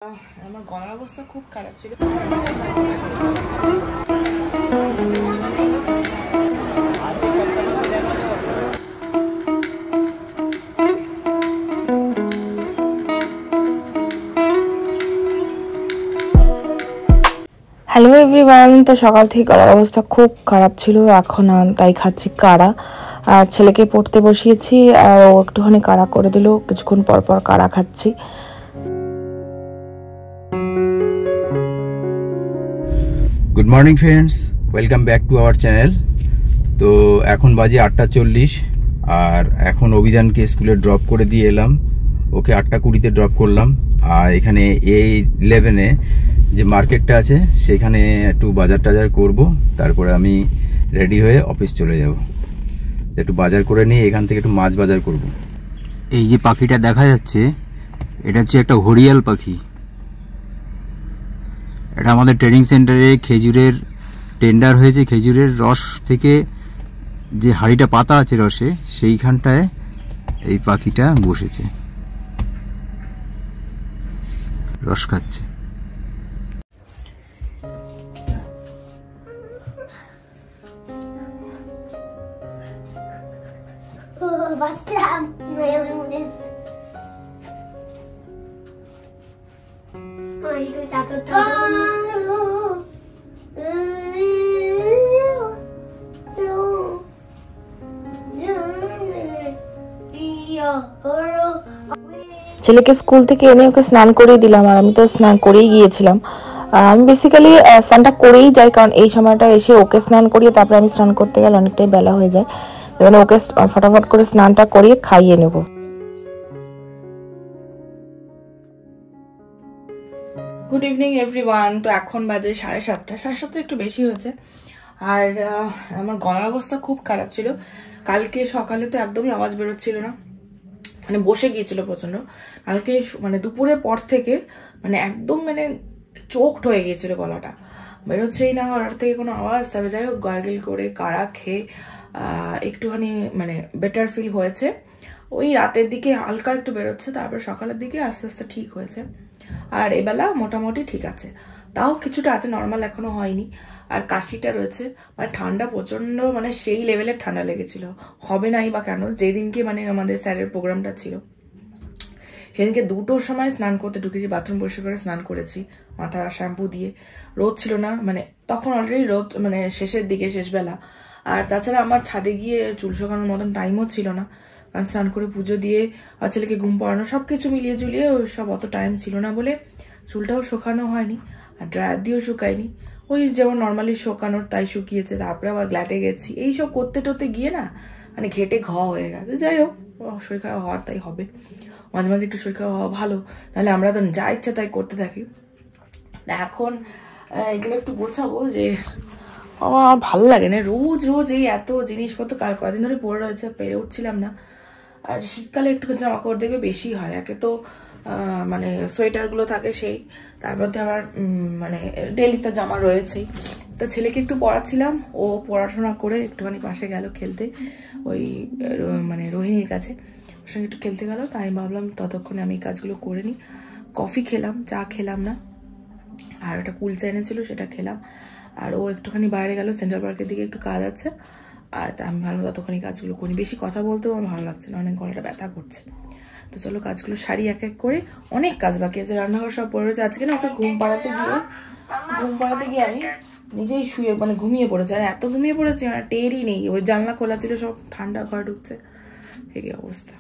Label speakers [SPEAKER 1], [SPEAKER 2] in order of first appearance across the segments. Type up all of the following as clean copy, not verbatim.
[SPEAKER 1] আমার গলার অবস্থা খুব খারাপ ছিল। হ্যালো এভরিওয়ান, তো সকাল থেকে গলার অবস্থা খুব খারাপ ছিল। এখন তাই খাচ্ছি কাড়া, আর ছেলেকে পড়তে বসিয়েছি আর ও একটুখানি কাড়া করে দিল। কিছুক্ষণ পর পর কাড়া খাচ্ছি।
[SPEAKER 2] Good morning friends, welcome back to our channel. তো এখন বাজে 8:40 আর এখন অভিযানকে স্কুলে ড্রপ করে দিয়ে এলাম। ওকে 8:20-তে ড্রপ করলাম। আর এখানে A11-এ যে মার্কেটটা আছে সেখানে একটু বাজার টাজার করব, তারপরে আমি রেডি হয়ে অফিস চলে যাব। একটু বাজার করে নিয়ে এখান থেকে একটু মাছ বাজার করব। এই যে পাখিটা দেখা যাচ্ছে, এটা হচ্ছে একটা হরিয়াল পাখি। এটা আমাদের ট্রেনিং সেন্টারে খেজুরের টেন্ডার হয়েছে। খেজুরের রস থেকে যে হাঁড়িটা পাতা আছে রসে, সেইখানটায় এই পাখিটা বসেছে, রস খাচ্ছে।
[SPEAKER 1] ছেলেকে স্কুল থেকে এনে ওকে স্নান করিয়ে দিলাম, আর আমি তো স্নান করেই গিয়েছিলাম। আমি বেসিক্যালি স্নানটা করেই যাই, কারণ এই সময়টা এসে ওকে স্নান করিয়ে তারপরে আমি স্নান করতে গেলে অনেকটাই বেলা হয়ে যায়। ওকে ফটাফট করে স্নানটা করিয়ে খাইয়ে নেব। Good evening everyone. তো এখন বাজে 7:30 একটু বেশি হয়েছে। আর আমার গলার অবস্থা খুব খারাপ ছিল। কালকে সকালে তো একদমই আওয়াজ বেরোচ্ছিল না, মানে বসে গিয়েছিল প্রচন্ড। কালকে মানে দুপুরের পর থেকে মানে একদম মানে চোখড হয়ে গিয়েছিল, গলাটা বেরোচ্ছেই না, গলার থেকে কোনো আওয়াজ। তবে যাই হোক, গার্গেল করে কাড়া খেয়ে একটুখানি মানে বেটার ফিল হয়েছে। ওই রাতের দিকে হালকা একটু বেরোচ্ছে, তারপর সকালের দিকে আস্তে আস্তে ঠিক হয়েছে। আর এবেলা মোটামুটি ঠিক আছে, তাও কিছুটা আছে, নর্মাল এখনো হয়নি। আর কাশিটা রয়েছে, মানে ঠান্ডা প্রচন্ড, মানে সেই লেভেলের ঠান্ডা লেগেছিল। হবে নাই বা কেন, যেদিনকে মানে আমাদের স্যারের প্রোগ্রামটা ছিল সেদিনকে 2টোর সময় স্নান করতে ঢুকেছি, বাথরুম পরিষ্কার করে স্নান করেছি মাথা শ্যাম্পু দিয়ে। রোদ ছিল না, মানে তখন অলরেডি রোদ মানে শেষের দিকে, শেষবেলা। আর তাছাড়া আমার ছাদে গিয়ে চুল শোকানোর মতন টাইমও ছিল না, কারণ স্নান করে পুজো দিয়ে আর ছেলেকে ঘুম পাড়ানো সবকিছু মিলিয়ে ঝুলিয়ে সব অত টাইম ছিল না বলে চুলটাও শোকানো হয়নি, আর ড্রায়ার দিয়েও শুকায়নি। ওই যেমন নর্মালি শুকানোর তাই শুকিয়েছে। তারপরে আবার গ্ল্যাটে গেছি, এইসব করতে টোতে গিয়ে না মানে ঘেটে হয়ে গেছে। যাই হোক, শরীর খারাপ হওয়ার তাই হবে, মাঝে মাঝে একটু শরীর খারাপ হওয়া ভালো, নাহলে আমরা তো যা ইচ্ছা তাই করতে থাকি। এখন এগুলো একটু গোছাবো, যে আমার ভালো লাগে না রোজ রোজ এই এত জিনিসপত্র। কদিন ধরে পরে রয়েছে, পেরে উঠছিলাম না। আর শীতকালে একটু জামা কাপড় দেখবে বেশি হয়। একে তো মানে সোয়েটারগুলো থাকে, সেই তার মধ্যে আমার মানে ডেলি তো জামা রয়েছেই। তো ছেলেকে একটু পড়াচ্ছিলাম, ও পড়াশোনা করে একটুখানি পাশে গেল খেলতে, ওই মানে রোহিণীর কাছে, ওর সঙ্গে একটু খেলতে গেল। তাই আমি ভাবলাম ততক্ষণে আমি কাজগুলো করে নিই। কফি খেলাম, চা খেলাম না, আর ওটা কুলচা এনেছিল সেটা খেলাম। আর ও একটুখানি বাইরে গেল, সেন্ট্রাল পার্কের দিকে একটু কাজ আছে। আর তা আমি ভালো ততক্ষণই কাজগুলো করি। বেশি কথা বলতেও আমার ভালো লাগছে না, অনেক গলাটা ব্যথা করছে। তো চলো কাজগুলো সারি এক এক করে। অনেক কাজ বাকি আছে, রান্নাঘর সব পড়ে রয়েছে। আজকে না ওকে ঘুম পাড়াতে গিয়ে আমি নিজেই শুয়ে মানে ঘুমিয়ে পড়েছি। আর এত ঘুমিয়ে পড়েছি আমার টেরই নেই। ওই জানলা খোলা ছিল, সব ঠান্ডা ঘরে ঢুকছে, এই অবস্থা।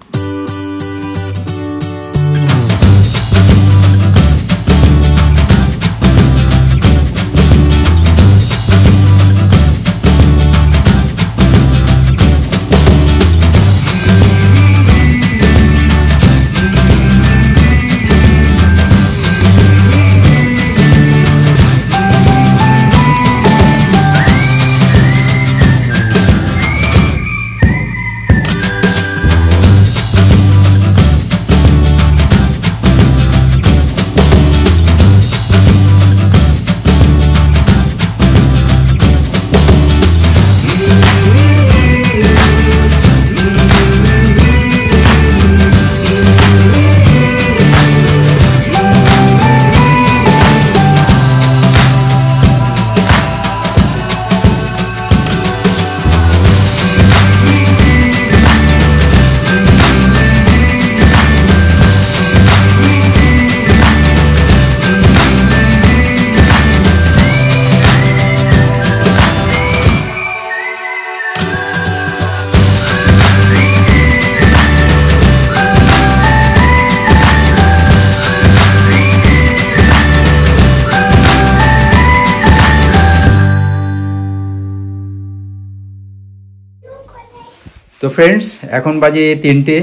[SPEAKER 2] তো ফ্রেন্ডস, এখন বাজে 3টে,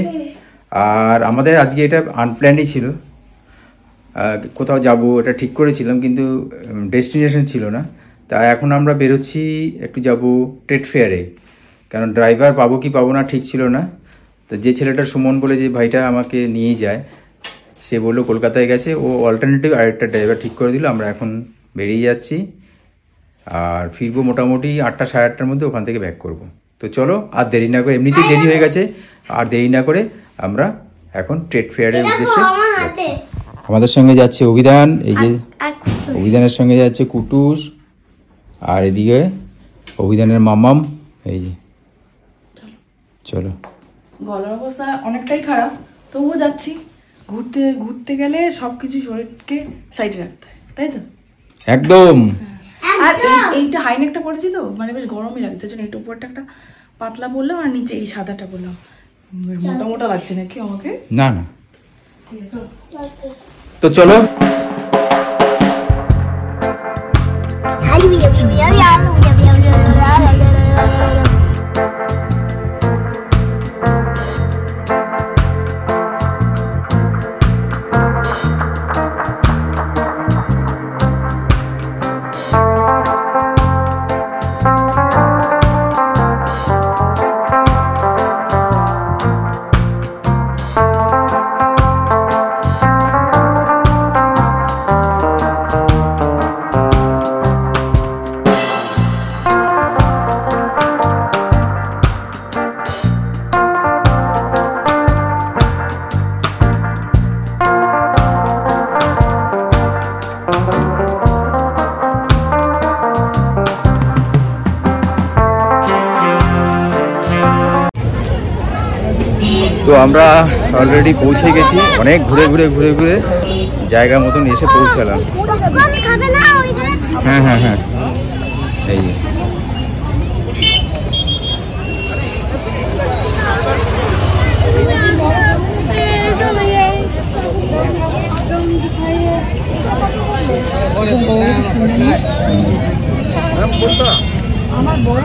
[SPEAKER 2] আর আমাদের আজকে এটা আনপ্ল্যানই ছিল, কোথাও যাব এটা ঠিক করেছিলাম, কিন্তু ডেস্টিনেশন ছিল না। তা এখন আমরা বেরোচ্ছি, একটু যাব ট্রেড ফেয়ারে, কারণ ড্রাইভার পাবো কি পাবো না ঠিক ছিল না। তো যে ছেলেটা সুমন বলে যে ভাইটা আমাকে নিয়ে যায়, সে বললো কলকাতায় গেছে, ও অল্টারনেটিভ আরেকটা ড্রাইভার ঠিক করে দিল। আমরা এখন বেরিয়ে যাচ্ছি, আর ফিরবো মোটামুটি 8টা সাড়ে 8টার মধ্যে, ওখান থেকে ব্যাক করব। তো চলো আর দেরি না করে, এমনিতেই দেরি হয়ে গেছে, আর দেরি না করে আমরা এখন ট্রেড ফেয়ারের উদ্দেশ্যে যাচ্ছি। আমাদের সঙ্গে যাচ্ছে অভিধান, এই যে অভিধানের সঙ্গে যাচ্ছে কুটুস, আর এদিকে অভিধানের মামাম, এই যে। চলো।
[SPEAKER 1] গলার অবস্থা অনেকটাই খারাপ, তবুও যাচ্ছি। ঘুরতে ঘুরতে গেলে সবকিছু শরীরকে সাইডে রাখতে হয়, তাই তো?
[SPEAKER 2] একদম।
[SPEAKER 1] আর এইটা হাইনেকটা পরেছি তো, মানে বেশ গরমই লাগছে, জন্য এইটা উপরটা একটা পাতলা পরলাম, আর নিচে এই সাদাটা পরলাম। মোটা মোটা লাগছে নাকি আমাকে?
[SPEAKER 2] না না, তো চলো। তো আমরা অলরেডি পৌঁছে গেছি, অনেক ঘুরে ঘুরে ঘুরে ঘুরে জায়গা মতন এসে পৌঁছালাম। হ্যাঁ হ্যাঁ হ্যাঁ, এই যে আমার বড়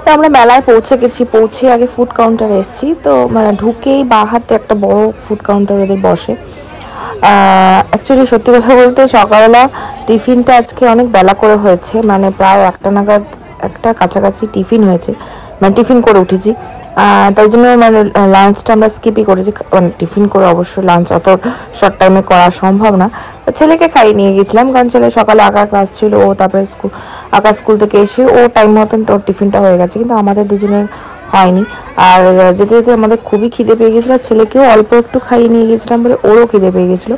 [SPEAKER 3] তো আমরা মেলায় পৌঁছে গেছি, পৌঁছে আগে ফুড কাউন্টারে এসেছি। তো মানে ঢুকেই বাঁ হাতে একটা বড় ফুড কাউন্টার ওদের বসে। অ্যাকচুয়ালি সত্যি কথা বলতে সকালবেলা টিফিনটা আজকে অনেক বেলা করে হয়েছে, মানে প্রায় 1টা নাগাদ, 1টার কাছাকাছি টিফিন হয়েছে, মানে টিফিন করে উঠেছি। তাই জন্য মানে লাঞ্চটা আমরা স্কিপই করেছি, মানে টিফিন করে অবশ্য লাঞ্চ অত শর্ট টাইমে করা সম্ভব না। ছেলেকে খাইয়ে নিয়ে গেছিলাম, কারণ ছেলে সকালে আঁকা ক্লাস ছিল, ও তারপরে আঁকা স্কুল থেকে এসে ও টাইম মতন তোর টিফিনটা হয়ে গেছে, কিন্তু আমাদের দুজনের হয়নি। আর যেতে যেতে আমাদের খুবই খিদে পেয়ে গেছিলো, ছেলেকেও অল্প একটু খাইয়ে নিয়ে গেছিলাম বলে ওরও খিদে পেয়ে গেছিলো।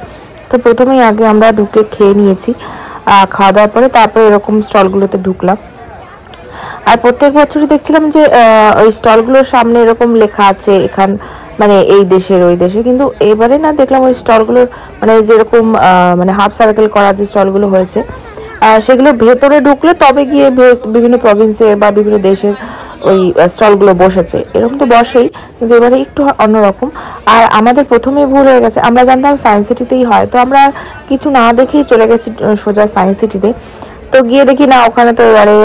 [SPEAKER 3] তো প্রথমেই আগে আমরা ঢুকে খেয়ে নিয়েছি, খাওয়া দাওয়ার পরে তারপরে এরকম স্টলগুলোতে ঢুকলাম। আর প্রত্যেক বছরই দেখছিলাম যে ওই স্টলগুলোর সামনে এরকম লেখা আছে এখান মানে এই দেশের ওই দেশে, কিন্তু এবারে না দেখলাম ওই স্টলগুলোর মানে যেরকম মানে হাফ সার্কেল করা যে স্টলগুলো হয়েছে, সেগুলো ভেতরে ঢুকলে তবে গিয়ে বিভিন্ন প্রভিন্সের বা বিভিন্ন দেশের ওই স্টলগুলো বসেছে, এরকম তো বসেই, কিন্তু এবারে একটু অন্যরকম। আর আমাদের প্রথমে ভুল হয়ে গেছে, আমরা জানতাম সায়েন্স সিটিতেই হয়, তো আমরা কিছু না দেখেই চলে গেছি সোজা সায়েন্স সিটিতে। তো গিয়ে দেখি না, ওখানে তো এবারে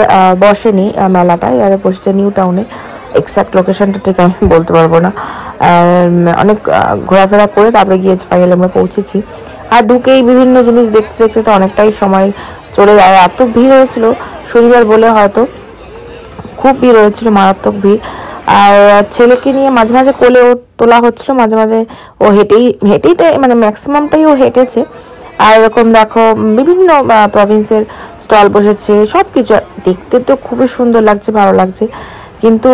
[SPEAKER 3] বসেনি মেলাটা, এবারে বসেছে নিউ টাউনে। এক্সাক্ট লোকেশনটা ঠিক আমি বলতে পারবো না। অনেক ঘোরাফেরা করে তারপরে গিয়েছি, ফাইনালি আমরা পৌঁছেছি। আর ঢুকেই বিভিন্ন জিনিস দেখতে দেখতে তো অনেকটাই সময় চলে যায়, এত ভিড় হয়েছিল শনিবার বলে হয়তো, খুব ভিড় হয়েছিল, মারাত্মক ভিড়। আর ছেলেকে নিয়ে মাঝে মাঝে কোলেও তোলা হচ্ছিল, মাঝে মাঝে ও হেঁটেই মানে ম্যাক্সিমামটাই ও হেঁটেছে। আর এরকম দেখো বিভিন্ন প্রভিন্সের স্টল বসেছে, সব কিছু দেখতে তো খুবই সুন্দর লাগছে, ভালো লাগছে, কিন্তু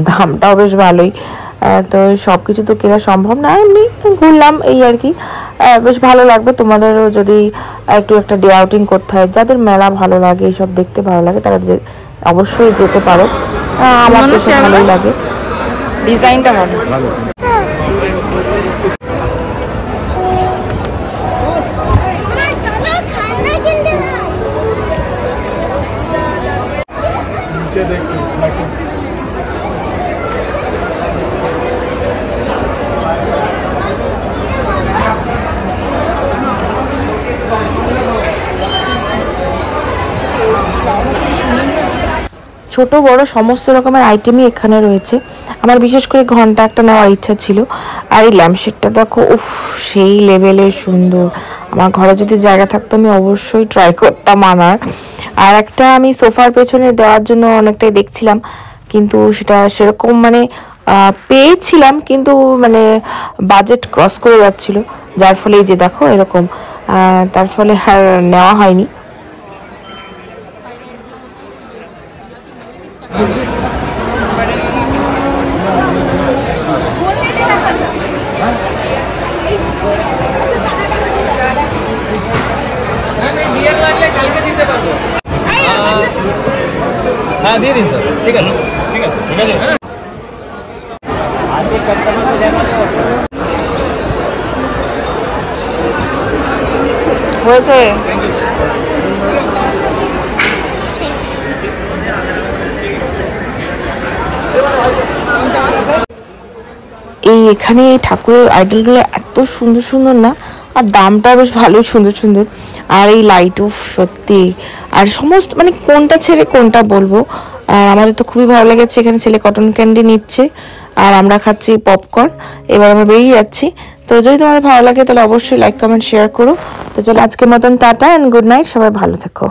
[SPEAKER 3] দামটাও বেশ ভালোই। তো সব কিছু তো কেনা সম্ভব না, এমনি ঘুরলাম এই আর কি। বেশ ভালো লাগবে তোমাদেরও যদি একটু একটা ডে আউটিং করতে হয়, যাদের মেলা ভালো লাগে, এইসব দেখতে ভালো লাগে, তারা অবশ্যই যেতে পারো। আমার কাছে ভালোই লাগে, ডিজাইনটা ভালো। ছোট বড় সমস্ত রকমের আইটেমই এখানে রয়েছে। আমার বিশেষ করে ঘন্টা একটা নেওয়ার ইচ্ছা ছিল। আর এই ল্যাম্পশেডটা দেখো, উফ সেই লেভেলের সুন্দর। আমার ঘরে যদি জায়গা থাকতো আমি অবশ্যই ট্রাই করতাম আনার। আর একটা আমি সোফার পেছনে দেওয়ার জন্য অনেকটাই দেখছিলাম, কিন্তু সেটা সেরকম মানে পেয়েছিলাম, কিন্তু মানে বাজেট ক্রস করে যাচ্ছিল, যার ফলে এই যে দেখো এরকম, তার ফলে আর নেওয়া হয়নি।
[SPEAKER 4] হ্যাঁ দিয়ে দিন স্যার, ঠিক আছে ঠিক আছে ঠিক আছে।
[SPEAKER 3] হয়েছে। এই এখানে ঠাকুরের আইডলগুলো এত সুন্দর সুন্দর না, আর দামটা বেশ ভালোই সুন্দর সুন্দর। আর এই লাইট, অফ সত্যি, আর সমস্ত মানে কোনটা ছেড়ে কোনটা বলবো। আর আমাদের তো খুবই ভালো লেগেছে। এখানে ছেলে কটন ক্যান্ডি নিচ্ছে আর আমরা খাচ্ছি পপকর্ন। এবার আমরা বেরিয়ে যাচ্ছি। তো যদি তোমাদের ভালো লাগে তাহলে অবশ্যই লাইক কমেন্ট শেয়ার করো। তো চলো আজকের মতন টাটা অ্যান্ড গুড নাইট, সবাই ভালো থেকো।